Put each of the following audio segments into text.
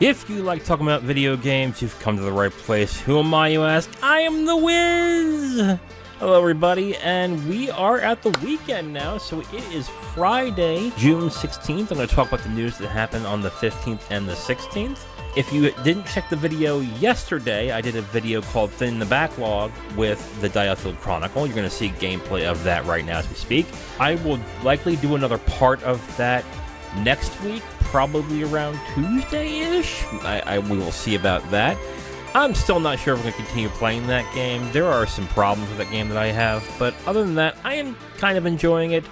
If you like talking about video games, you've come to the right place. Who am I, you ask? I am the Wiz! Hello everybody, and we are at the weekend now, so it is Friday, June 16th. I'm going to talk about the news that happened on the 15th and the 16th. If you didn't check the video yesterday, I did a video called Thin the Backlog with the Diofield Chronicle. You're going to see gameplay of that right now as we speak. I will likely do another part of that next week, probably around Tuesday-ish. We will see about that. I'm still not sure if I'm going to continue playing that game. There are some problems with that game that I have, but other than that, I am kind of enjoying it,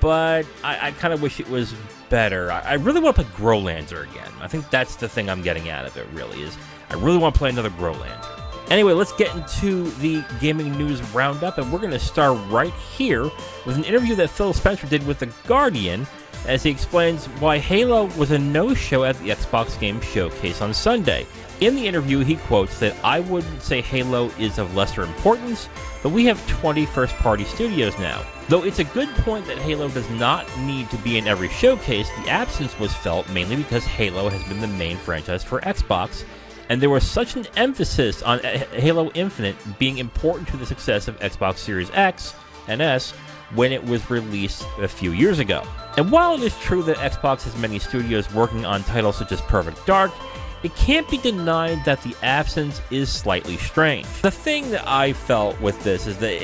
but I kind of wish it was better. I really want to play Growlancer again. I think that's the thing I'm getting out of it, really, is I really want to play another Growlancer. Anyway, let's get into the gaming news roundup, and we're going to start right here with an interview that Phil Spencer did with The Guardian, as he explains why Halo was a no-show at the Xbox Game Showcase on Sunday. In the interview, he quotes that, "I wouldn't say Halo is of lesser importance, but we have 20 first-party studios now. Though it's a good point that Halo does not need to be in every showcase, the absence was felt mainly because Halo has been the main franchise for Xbox, and there was such an emphasis on Halo Infinite being important to the success of Xbox Series X and S when it was released a few years ago. And while it is true that Xbox has many studios working on titles such as Perfect Dark, it can't be denied that the absence is slightly strange." The thing that I felt with this is that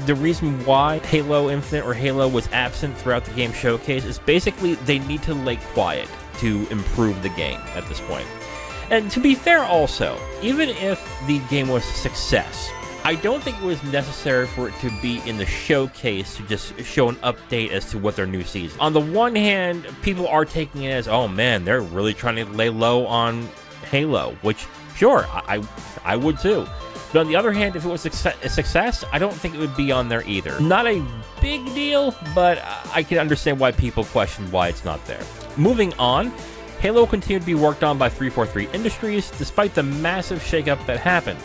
the reason why Halo Infinite or Halo was absent throughout the game showcase is basically they need to lay quiet to improve the game at this point. And to be fair also, even if the game was a success, I don't think it was necessary for it to be in the showcase to just show an update as to what their new season. On the one hand, people are taking it as, oh man, they're really trying to lay low on Halo, which, sure, I would too. But on the other hand, if it was a success, I don't think it would be on there either. Not a big deal, but I can understand why people question why it's not there. Moving on, Halo continued to be worked on by 343 Industries, despite the massive shakeup that happened.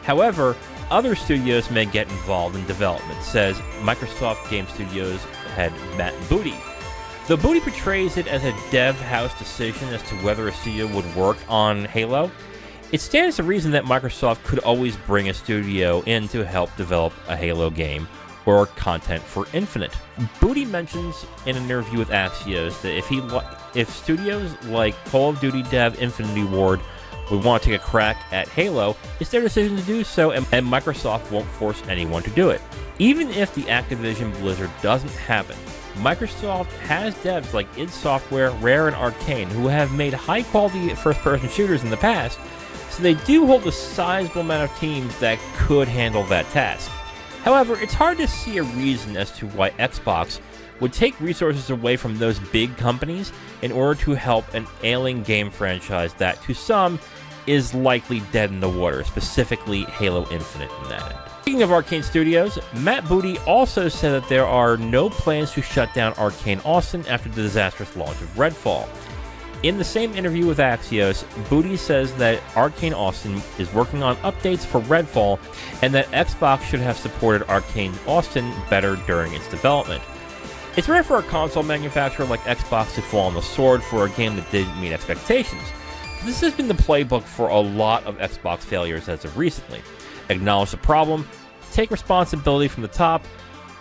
However, other studios may get involved in development, says Microsoft Game Studios head Matt Booty. Though Booty portrays it as a dev house decision as to whether a studio would work on Halo, it stands to reason that Microsoft could always bring a studio in to help develop a Halo game or content for Infinite. Booty mentions in an interview with Axios that if studios like Call of Duty dev Infinity Ward would want to take a crack at Halo, it's their decision to do so, and Microsoft won't force anyone to do it. Even if the Activision Blizzard doesn't happen, Microsoft has devs like id Software, Rare, and Arcane who have made high-quality first-person shooters in the past, so they do hold a sizable amount of teams that could handle that task. However, it's hard to see a reason as to why Xbox would take resources away from those big companies in order to help an ailing game franchise that, to some, is likely dead in the water, specifically Halo Infinite in that end. Speaking of Arcane Studios, Matt Booty also said that there are no plans to shut down Arcane Austin after the disastrous launch of Redfall. In the same interview with Axios, Booty says that Arcane Austin is working on updates for Redfall and that Xbox should have supported Arcane Austin better during its development. It's rare for a console manufacturer like Xbox to fall on the sword for a game that didn't meet expectations. This has been the playbook for a lot of Xbox failures as of recently. Acknowledge the problem, take responsibility from the top,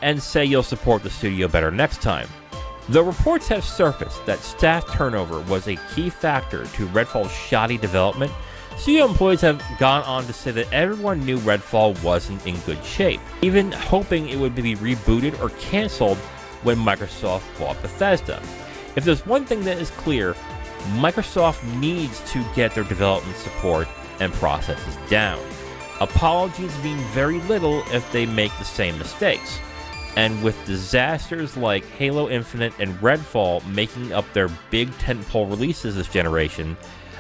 and say you'll support the studio better next time. Though reports have surfaced that staff turnover was a key factor to Redfall's shoddy development, studio employees have gone on to say that everyone knew Redfall wasn't in good shape, even hoping it would be rebooted or canceled when Microsoft bought Bethesda. If there's one thing that is clear, Microsoft needs to get their development support and processes down. Apologies mean very little if they make the same mistakes. And with disasters like Halo Infinite and Redfall making up their big tentpole releases this generation,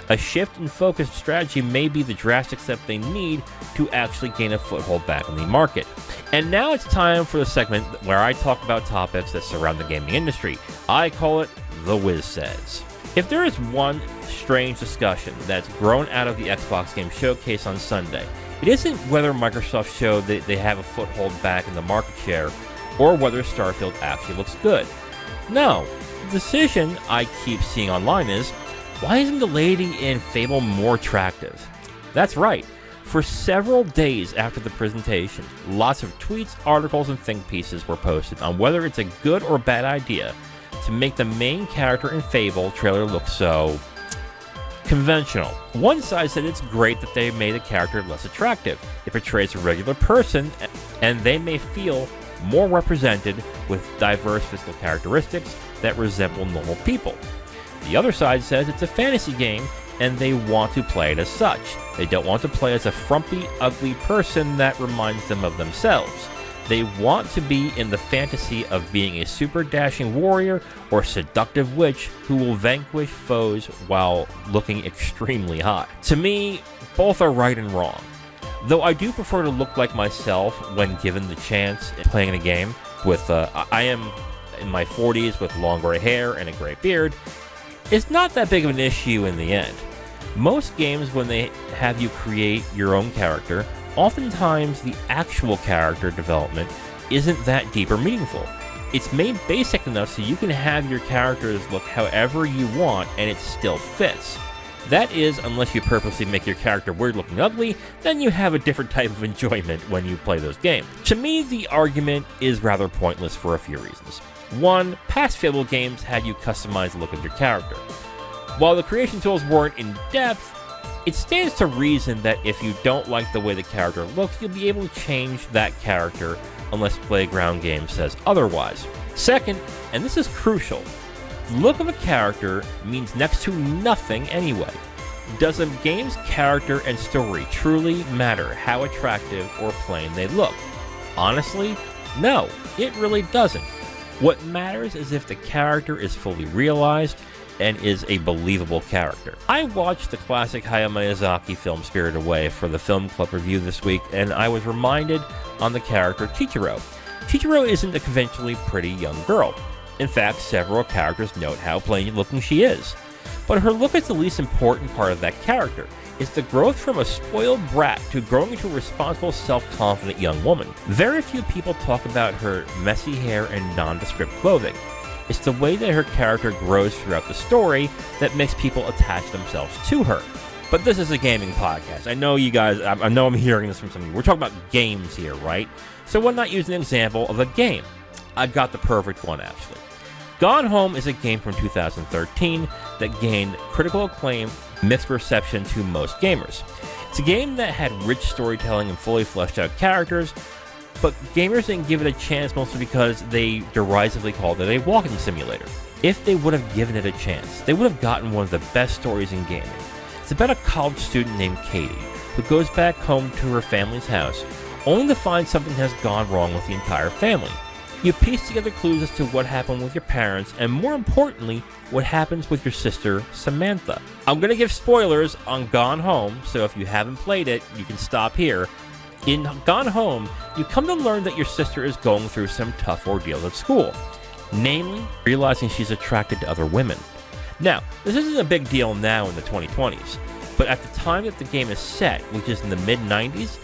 a shift in focused strategy may be the drastic step they need to actually gain a foothold back in the market. And now it's time for the segment where I talk about topics that surround the gaming industry. I call it The Wiz Says. If there is one strange discussion that's grown out of the Xbox Game Showcase on Sunday, it isn't whether Microsoft showed that they have a foothold back in the market share, or whether Starfield actually looks good. No, the decision I keep seeing online is, Why isn't the lady in Fable more attractive? That's right. For several days after the presentation, lots of tweets, articles, and think pieces were posted on whether it's a good or bad idea to make the main character in Fable trailer look so conventional. One side said it's great that they made the character less attractive. It portrays a regular person, and they may feel more represented with diverse physical characteristics that resemble normal people. The other side says it's a fantasy game, and they want to play it as such. They don't want to play as a frumpy, ugly person that reminds them of themselves. They want to be in the fantasy of being a super dashing warrior or seductive witch who will vanquish foes while looking extremely hot. To me, both are right and wrong. Though I do prefer to look like myself when given the chance in playing a game with, I am in my 40s with long gray hair and a gray beard. It's not that big of an issue in the end. Most games, when they have you create your own character, oftentimes the actual character development isn't that deep or meaningful. It's made basic enough so you can have your characters look however you want and it still fits. That is, unless you purposely make your character weird looking ugly, then you have a different type of enjoyment when you play those games. To me, the argument is rather pointless for a few reasons. One, past Fable games had you customize the look of your character. While the creation tools weren't in depth, it stands to reason that if you don't like the way the character looks, you'll be able to change that character unless Playground Games says otherwise. Second, and this is crucial, the look of a character means next to nothing anyway. Does a game's character and story truly matter how attractive or plain they look? Honestly, no, it really doesn't. What matters is if the character is fully realized and is a believable character. I watched the classic Hayao Miyazaki film Spirited Away for the film club review this week, and I was reminded on the character Chihiro. Chihiro isn't a conventionally pretty young girl. In fact, several characters note how plain looking she is. But her look is the least important part of that character. It's the growth from a spoiled brat to growing into a responsible, self-confident young woman. Very few people talk about her messy hair and nondescript clothing. It's the way that her character grows throughout the story that makes people attach themselves to her. But this is a gaming podcast. I know you guys, I know I'm hearing this from some of you. We're talking about games here, right? So why not use an example of a game? I got the perfect one, actually. Gone Home is a game from 2013 that gained critical acclaim, mixed reception to most gamers. It's a game that had rich storytelling and fully fleshed out characters, but gamers didn't give it a chance mostly because they derisively called it a walking simulator. If they would have given it a chance, they would have gotten one of the best stories in gaming. It's about a college student named Katie who goes back home to her family's house only to find something has gone wrong with the entire family. You piece together clues as to what happened with your parents, and more importantly, what happens with your sister, Samantha. I'm going to give spoilers on Gone Home, so if you haven't played it, you can stop here. In Gone Home, you come to learn that your sister is going through some tough ordeals at school, namely, realizing she's attracted to other women. Now, this isn't a big deal now in the 2020s, but at the time that the game is set, which is in the mid-90s,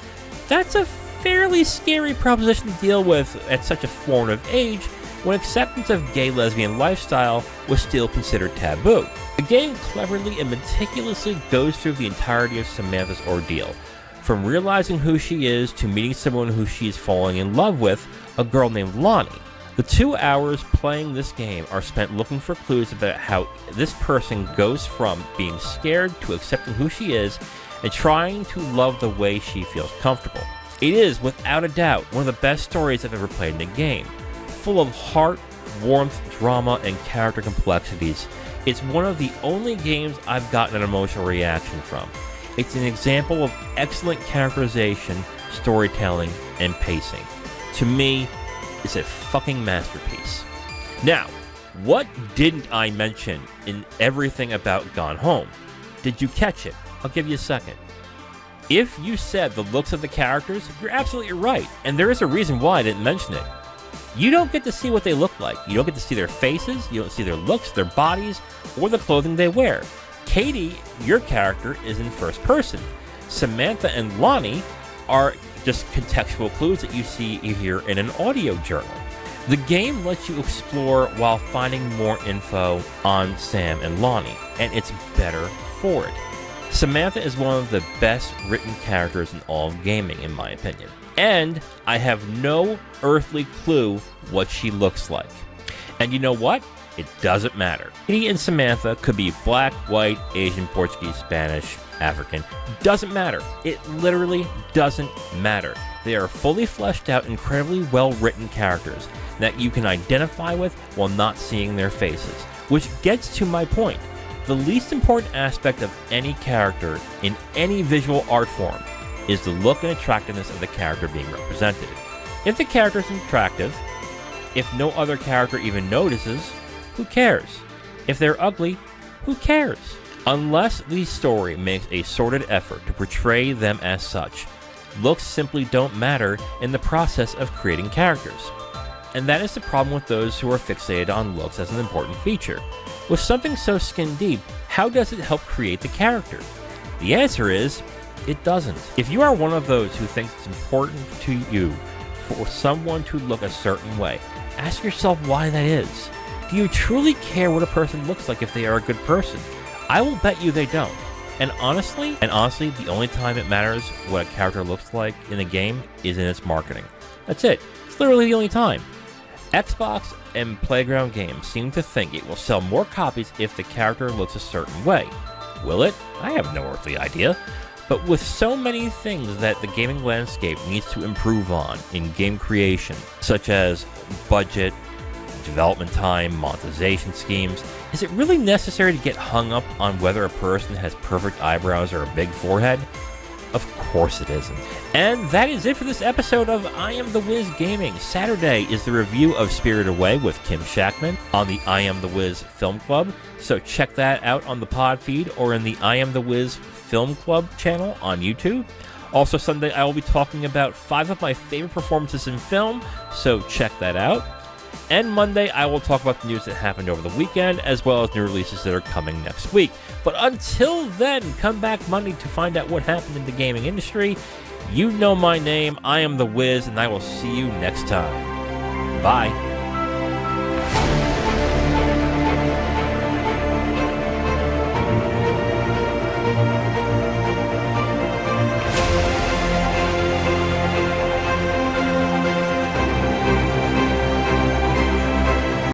that's a fairly scary proposition to deal with at such a formative age when acceptance of gay-lesbian lifestyle was still considered taboo. The game cleverly and meticulously goes through the entirety of Samantha's ordeal, from realizing who she is to meeting someone who she's falling in love with, a girl named Lonnie. The 2 hours playing this game are spent looking for clues about how this person goes from being scared to accepting who she is and trying to love the way she feels comfortable. It is, without a doubt, one of the best stories I've ever played in a game. Full of heart, warmth, drama, and character complexities, it's one of the only games I've gotten an emotional reaction from. It's an example of excellent characterization, storytelling, and pacing. To me, it's a fucking masterpiece. Now, what didn't I mention in everything about Gone Home? Did you catch it? I'll give you a second. If you said the looks of the characters, you're absolutely right, and there is a reason why I didn't mention it. You don't get to see what they look like. You don't get to see their faces, you don't see their looks, their bodies, or the clothing they wear. Katie, your character, is in first person. Samantha and Lonnie are just contextual clues that you see here in an audio journal. The game lets you explore while finding more info on Sam and Lonnie, and it's better for it. Samantha is one of the best written characters in all of gaming, in my opinion. And I have no earthly clue what she looks like. And you know what? It doesn't matter. Kitty and Samantha could be black, white, Asian, Portuguese, Spanish, African. Doesn't matter. It literally doesn't matter. They are fully fleshed out, incredibly well-written characters that you can identify with while not seeing their faces. Which gets to my point. The least important aspect of any character in any visual art form is the look and attractiveness of the character being represented. If the character is attractive, if no other character even notices, who cares? If they're ugly, who cares? Unless the story makes a sordid effort to portray them as such, looks simply don't matter in the process of creating characters. And that is the problem with those who are fixated on looks as an important feature. With something so skin deep, how does it help create the character? The answer is, it doesn't. If you are one of those who thinks it's important to you for someone to look a certain way, ask yourself why that is. Do you truly care what a person looks like if they are a good person? I will bet you they don't. And honestly, the only time it matters what a character looks like in a game is in its marketing. That's it. It's literally the only time. Xbox and Playground Games seem to think it will sell more copies if the character looks a certain way. Will it? I have no earthly idea. But with so many things that the gaming landscape needs to improve on in game creation, such as budget, development time, monetization schemes, is it really necessary to get hung up on whether a person has perfect eyebrows or a big forehead? Of course it isn't. And that is it for this episode of I Am The Wiz Gaming. Saturday is the review of Spirited Away with Kim Shackman on the I Am The Wiz Film Club. So check that out on the pod feed or in the I Am The Wiz Film Club channel on YouTube. Also Sunday I will be talking about 5 of my favorite performances in film, so check that out. And Monday, I will talk about the news that happened over the weekend, as well as new releases that are coming next week. But until then, come back Monday to find out what happened in the gaming industry. You know my name, I am The Wiz, and I will see you next time. Bye.